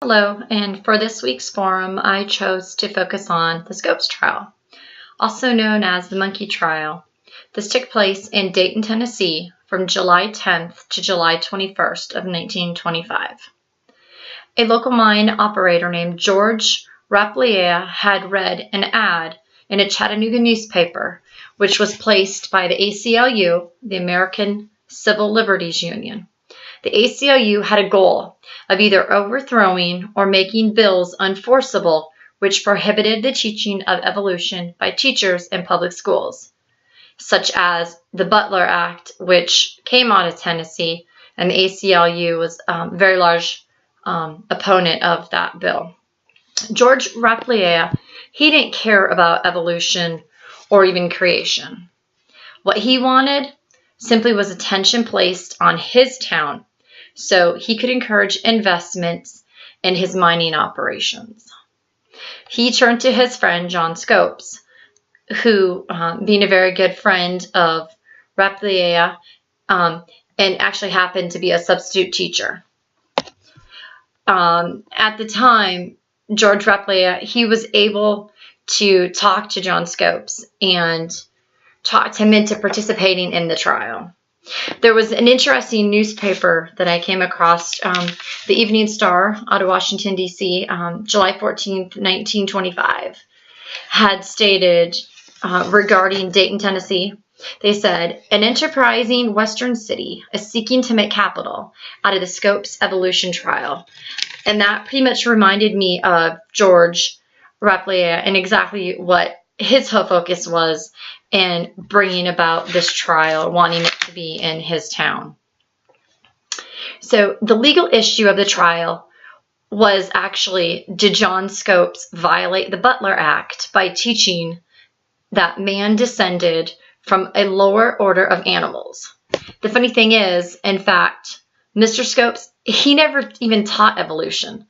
Hello, and for this week's forum, I chose to focus on the Scopes trial, also known as the Monkey Trial. This took place in Dayton, Tennessee from July 10th to July 21st of 1925. A local mine operator named George Rappleyea had read an ad in a Chattanooga newspaper, which was placed by the ACLU, the American Civil Liberties Union. The ACLU had a goal of either overthrowing or making bills unenforceable which prohibited the teaching of evolution by teachers in public schools, such as the Butler Act, which came out of Tennessee, and the ACLU was a very large opponent of that bill. George Rappleyea, he didn't care about evolution or even creation. What he wanted simply was attention placed on his town so he could encourage investments in his mining operations. He turned to his friend John Scopes, who, being a very good friend of Rappleyea, and actually happened to be a substitute teacher. At the time, George Rappleyea, he was able to talk to John Scopes and talked him into participating in the trial. There was an interesting newspaper that I came across, the Evening Star out of Washington, D.C., July 14th, 1925, had stated regarding Dayton, Tennessee, they said, an enterprising western city is seeking to make capital out of the Scopes evolution trial. And that pretty much reminded me of George Rappleyea and exactly what his whole focus was in bringing about this trial, wanting it to be in his town. So the legal issue of the trial was actually, did John Scopes violate the Butler Act by teaching that man descended from a lower order of animals? The funny thing is, in fact, Mr. Scopes, he never even taught evolution.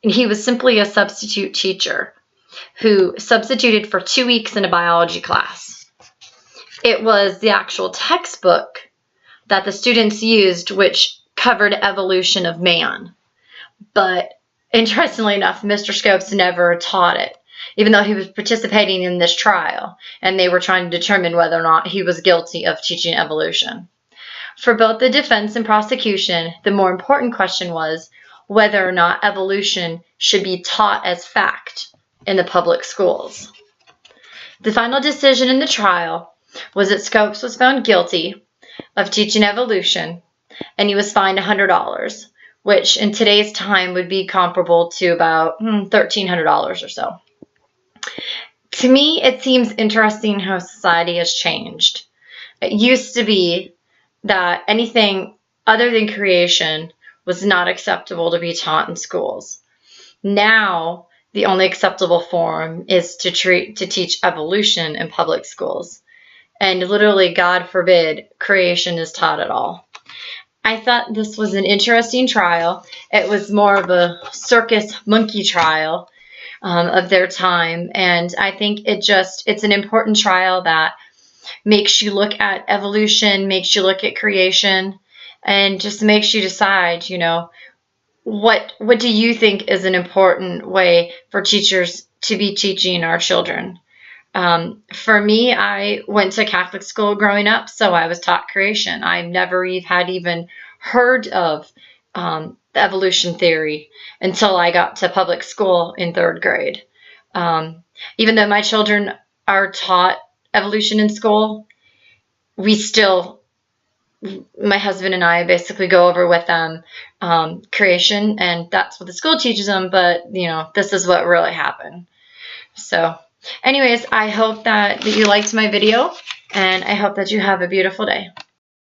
He was simply a substitute teacher who substituted for 2 weeks in a biology class. It was the actual textbook that the students used which covered evolution of man. But interestingly enough, Mr. Scopes never taught it, even though he was participating in this trial, and they were trying to determine whether or not he was guilty of teaching evolution. For both the defense and prosecution, the more important question was whether or not evolution should be taught as fact in the public schools. The final decision in the trial was that Scopes was found guilty of teaching evolution, and he was fined $100, which in today's time would be comparable to about $1,300 or so. To me, it seems interesting how society has changed. It used to be that anything other than creation was not acceptable to be taught in schools. Now, the only acceptable form is to teach evolution in public schools. And literally, God forbid, creation is taught at all. I thought this was an interesting trial. It was more of a circus monkey trial of their time. And I think it's an important trial that makes you look at evolution, makes you look at creation, and just makes you decide, what do you think is an important way for teachers to be teaching our children? For me, I went to Catholic school growing up, so I was taught creation. I never had even heard of the evolution theory until I got to public school in 3rd grade. Even though my children are taught evolution in school, my husband and I basically go over with them creation, and that's what the school teaches them, but, this is what really happened. So, anyways, I hope that you liked my video, and I hope that you have a beautiful day.